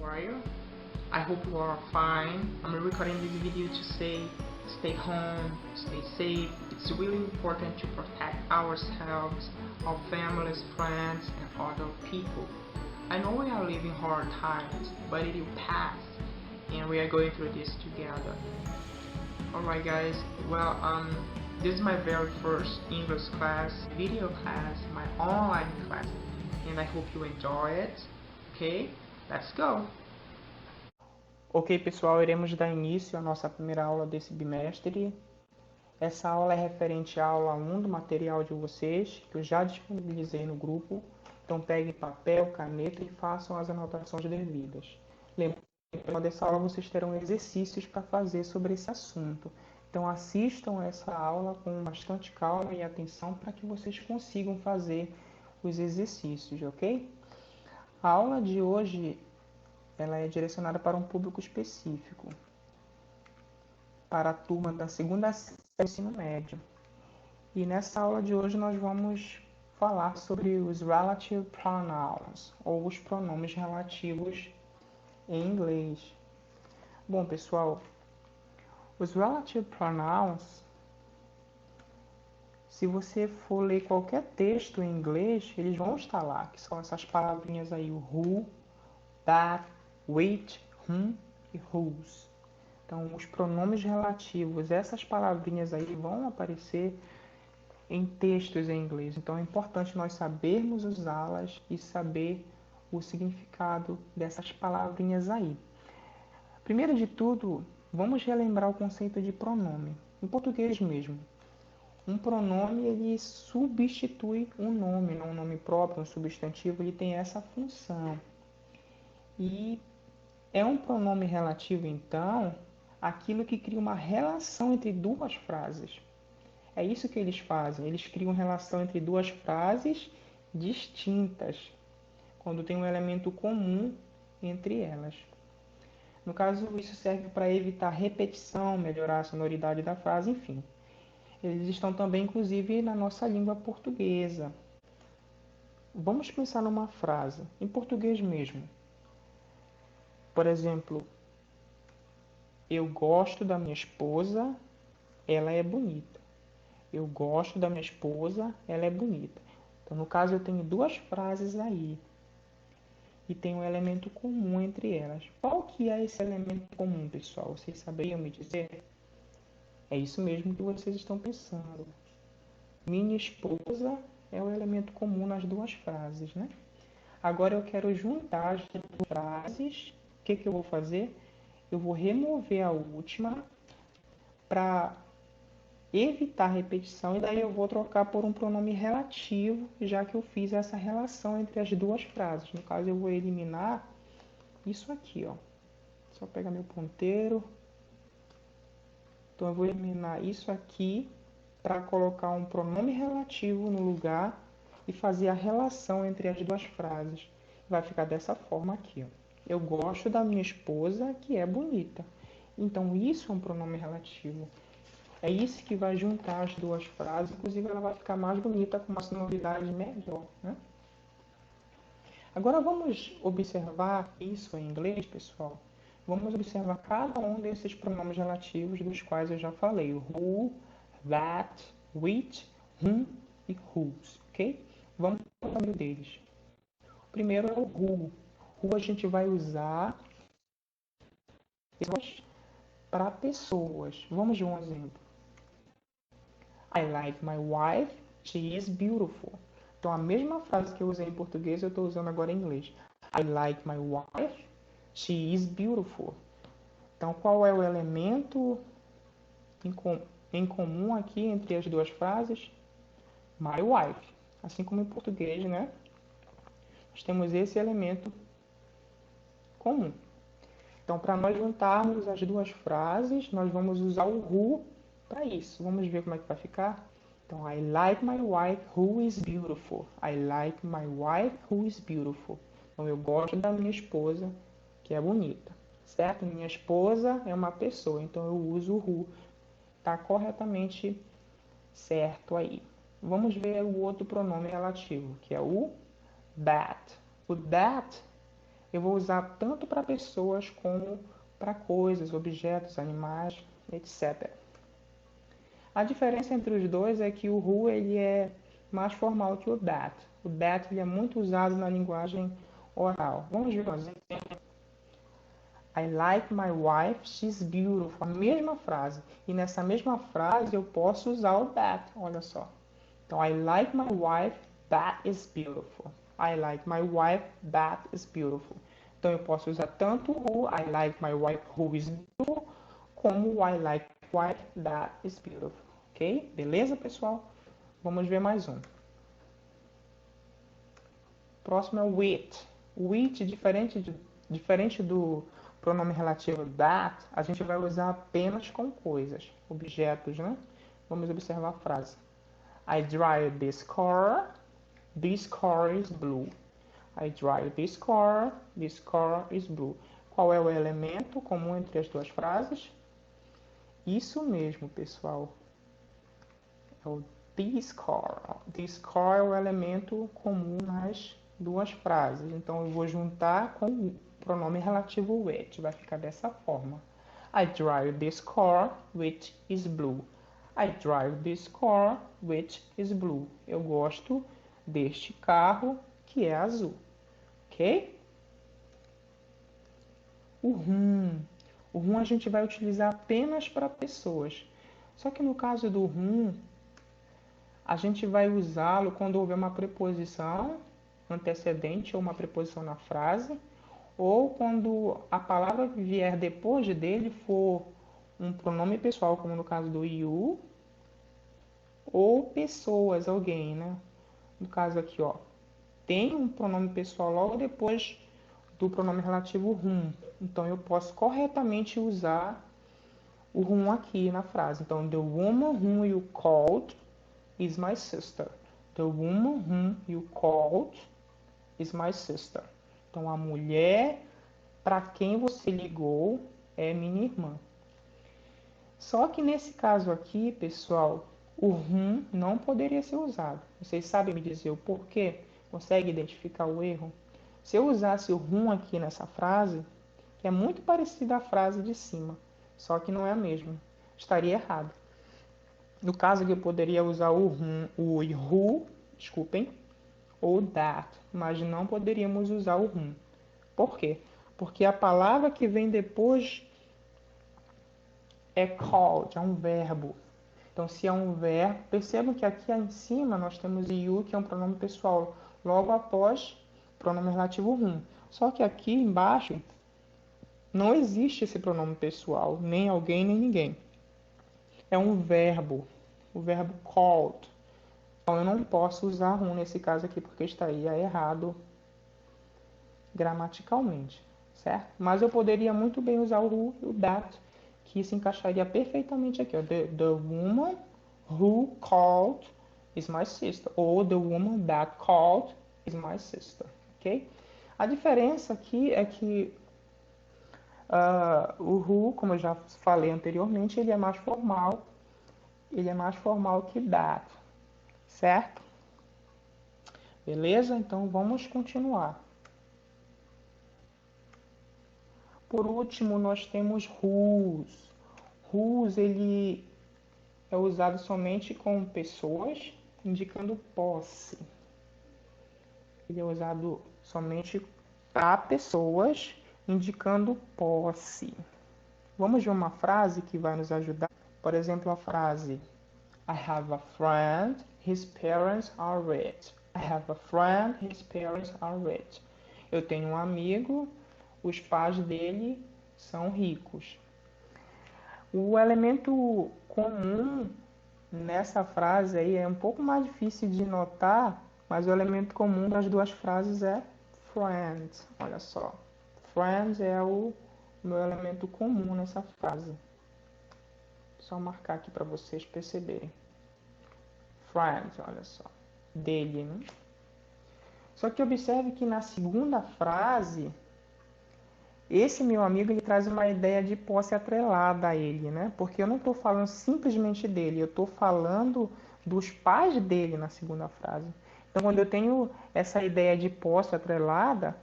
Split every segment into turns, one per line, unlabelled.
how are you? I hope you are fine. I'm recording this video to say stay home, stay safe. It's really important to protect ourselves, our families, friends, and other people. I know we are living hard times, but it will pass, and we are going through this together. Alright guys, well, this is my very first English class, video class, my online class, and I hope you enjoy it. Okay, let's go! Ok pessoal, iremos dar início à nossa primeira aula desse bimestre. Essa aula é referente à aula 1 do material de vocês, que eu já disponibilizei no grupo. Então peguem papel, caneta e façam as anotações devidas. Lembrando que dessa aula vocês terão exercícios para fazer sobre esse assunto. Então assistam essa aula com bastante calma e atenção para que vocês consigam fazer os exercícios, ok? A aula de hoje ela é direcionada para um público específico, para a turma da segunda série do ensino médio. E nessa aula de hoje nós vamos falar sobre os relative pronouns, ou os pronomes relativos em inglês. Bom, pessoal, os relative pronouns, se você for ler qualquer texto em inglês, eles vão estar lá, que são essas palavrinhas aí, o who, that, which, whom e whose. Então, os pronomes relativos, essas palavrinhas aí vão aparecer em textos em inglês. Então, é importante nós sabermos usá-las e saber o significado dessas palavrinhas aí. Primeiro de tudo, vamos relembrar o conceito de pronome. Em português mesmo. Um pronome, ele substitui um nome, não um nome próprio, um substantivo, ele tem essa função. E é um pronome relativo, então, aquilo que cria uma relação entre duas frases. É isso que eles fazem. Eles criam relação entre duas frases distintas, quando tem um elemento comum entre elas. No caso, isso serve para evitar repetição, melhorar a sonoridade da frase, enfim. Eles estão também, inclusive, na nossa língua portuguesa. Vamos pensar numa frase, em português mesmo. Por exemplo, eu gosto da minha esposa, ela é bonita. Eu gosto da minha esposa, ela é bonita. Então, no caso, eu tenho duas frases aí. E tem um elemento comum entre elas. Qual que é esse elemento comum, pessoal? Vocês saberiam me dizer? É isso mesmo que vocês estão pensando. Minha esposa é o elemento comum nas duas frases, né? Agora eu quero juntar as duas frases. O que eu vou fazer? Eu vou remover a última para evitar repetição, e daí eu vou trocar por um pronome relativo, já que eu fiz essa relação entre as duas frases. No caso, eu vou eliminar isso aqui, ó. Só pegar meu ponteiro. Então, eu vou eliminar isso aqui para colocar um pronome relativo no lugar e fazer a relação entre as duas frases. Vai ficar dessa forma aqui, ó. Eu gosto da minha esposa, que é bonita. Então, isso é um pronome relativo. É isso que vai juntar as duas frases, inclusive ela vai ficar mais bonita, com uma sonoridade melhor, né? Agora vamos observar isso em inglês, pessoal. Vamos observar cada um desses pronomes relativos dos quais eu já falei. O who, that, which, whom e whose, ok? Vamos para o nome deles. O primeiro é o who. Who a gente vai usar para pessoas. Vamos ver um exemplo. I like my wife, she is beautiful. Então, a mesma frase que eu usei em português, eu estou usando agora em inglês. I like my wife, she is beautiful. Então, qual é o elemento em comum aqui entre as duas frases? My wife. Assim como em português, né? Nós temos esse elemento comum. Então, para nós juntarmos as duas frases, nós vamos usar o who para isso. Vamos ver como é que vai ficar? Então, I like my wife who is beautiful. I like my wife who is beautiful. Então, eu gosto da minha esposa que é bonita. Certo? Minha esposa é uma pessoa, então eu uso o who. Está corretamente certo aí. Vamos ver o outro pronome relativo, que é o that. O that eu vou usar tanto para pessoas como para coisas, objetos, animais, etc. A diferença entre os dois é que o who ele é mais formal que o that. O that ele é muito usado na linguagem oral. Vamos ver um exemplo. I like my wife, she's beautiful. A mesma frase. E nessa mesma frase eu posso usar o that. Olha só. Então, I like my wife, that is beautiful. I like my wife, that is beautiful. Então, eu posso usar tanto o I like my wife who is beautiful, como o I like my wife, that is beautiful. Ok? Beleza, pessoal? Vamos ver mais um. Próximo é o with. O with, diferente do pronome relativo that, a gente vai usar apenas com coisas, objetos, né? Vamos observar a frase. I drive this car is blue. I drive this car is blue. Qual é o elemento comum entre as duas frases? Isso mesmo, pessoal. É o this car. This car é o elemento comum nas duas frases. Então, eu vou juntar com o pronome relativo with. Vai ficar dessa forma. I drive this car, which is blue. I drive this car, which is blue. Eu gosto deste carro, que é azul. Ok? O whom. O whom a gente vai utilizar apenas para pessoas. Só que no caso do whom, a gente vai usá-lo quando houver uma preposição antecedente ou uma preposição na frase, ou quando a palavra que vier depois dele for um pronome pessoal, como no caso do you, ou pessoas, alguém, né? No caso aqui, ó, tem um pronome pessoal logo depois do pronome relativo whom. Então, eu posso corretamente usar o whom aqui na frase. Então, the woman whom you called is my sister. The woman whom you called is my sister. Então, a mulher para quem você ligou é minha irmã. Só que nesse caso aqui, pessoal, o whom não poderia ser usado. Vocês sabem me dizer o porquê? Consegue identificar o erro? Se eu usasse o whom aqui nessa frase, que é muito parecida à frase de cima, só que não é a mesma, estaria errado. No caso aqui, eu poderia usar o whom, o who, desculpem, ou that, mas não poderíamos usar o whom. Por quê? Porque a palavra que vem depois é called, é um verbo. Então, se é um verbo, percebam que aqui em cima nós temos you, que é um pronome pessoal, logo após o pronome relativo whom. Só que aqui embaixo não existe esse pronome pessoal, nem alguém, nem ninguém. É um verbo, o verbo called. Então, eu não posso usar whom nesse caso aqui, porque estaria errado gramaticalmente, certo? Mas eu poderia muito bem usar o who e o that, que se encaixaria perfeitamente aqui. Ó. The woman who called is my sister. Ou the woman that called is my sister. Ok? A diferença aqui é que o who, como eu já falei anteriormente, ele é mais formal. Ele é mais formal que that. Certo? Beleza? Então vamos continuar. Por último, nós temos whose. Whose, ele é usado somente com pessoas, indicando posse. Ele é usado somente para pessoas, indicando posse. Vamos ver uma frase que vai nos ajudar. Por exemplo, a frase I have a friend, his parents are rich. I have a friend, his parents are rich. Eu tenho um amigo, os pais dele são ricos. O elemento comum nessa frase aí é um pouco mais difícil de notar, mas o elemento comum das duas frases é friend. Olha só. Friend é o meu elemento comum nessa frase. Só marcar aqui para vocês perceberem. Friend, olha só. Dele, né? Só que observe que na segunda frase, esse meu amigo ele traz uma ideia de posse atrelada a ele, né? Porque eu não estou falando simplesmente dele, eu estou falando dos pais dele na segunda frase. Então, quando eu tenho essa ideia de posse atrelada,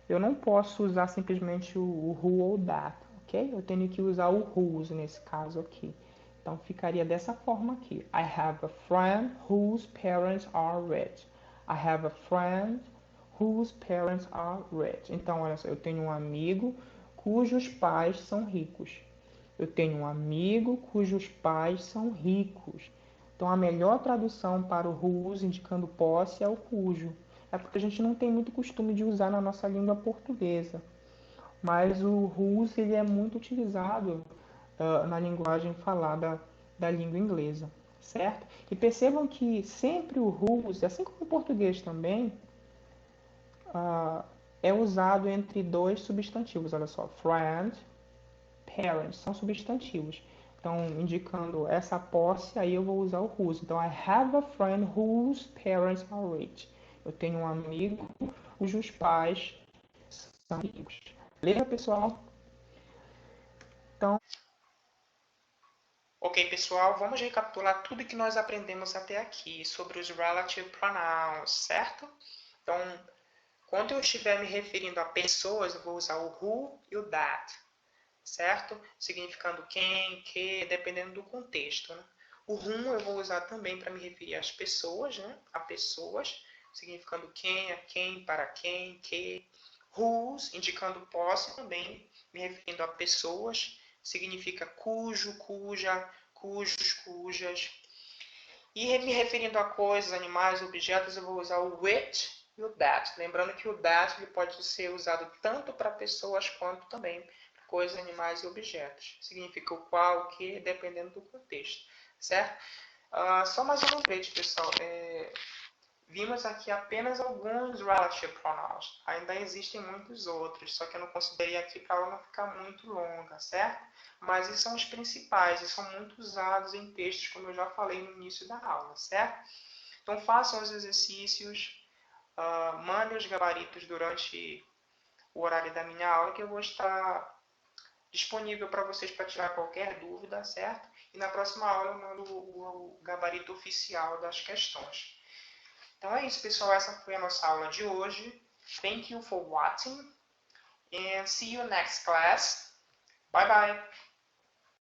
eu não posso usar simplesmente o who ou that, ok? Eu tenho que usar o whose nesse caso aqui. Então ficaria dessa forma aqui. I have a friend whose parents are rich. I have a friend whose parents are rich. Então, olha só, eu tenho um amigo cujos pais são ricos. Eu tenho um amigo cujos pais são ricos. Então, a melhor tradução para o whose indicando posse é o cujo. É porque a gente não tem muito costume de usar na nossa língua portuguesa. Mas o whose ele é muito utilizado na linguagem falada da língua inglesa, certo? E percebam que sempre o whose, assim como o português também, uh, é usado entre dois substantivos. Olha só, friend, parents, são substantivos. Então, indicando essa posse, aí eu vou usar o whose. Então, I have a friend whose parents are rich. Eu tenho um amigo cujos pais são ricos. Beleza, pessoal? Então, ok, pessoal, vamos recapitular tudo que nós aprendemos até aqui sobre os relative pronouns, certo? Então, quando eu estiver me referindo a pessoas, eu vou usar o who e o that, certo? Significando quem, que, dependendo do contexto, né? O whom eu vou usar também para me referir às pessoas, né? A pessoas, significando quem, a quem, para quem, que. Whose, indicando posse também, me referindo a pessoas, significa cujo, cuja, cujos, cujas. E me referindo a coisas, animais, objetos, eu vou usar o which e o that. Lembrando que o that ele pode ser usado tanto para pessoas quanto também para coisas, animais e objetos. Significa o qual, o que, dependendo do contexto, certo? Só mais um lembrete, pessoal. Vimos aqui apenas alguns relative pronouns. Ainda existem muitos outros, só que eu não considerei aqui para ela não ficar muito longa, certo? Mas esses são os principais e são muito usados em textos, como eu já falei no início da aula, certo? Então façam os exercícios, mandem os gabaritos durante o horário da minha aula, que eu vou estar disponível para vocês para tirar qualquer dúvida, certo? E na próxima aula eu mando o gabarito oficial das questões. Então é isso, pessoal. Essa foi a nossa aula de hoje. Thank you for watching and see you next class. Bye bye.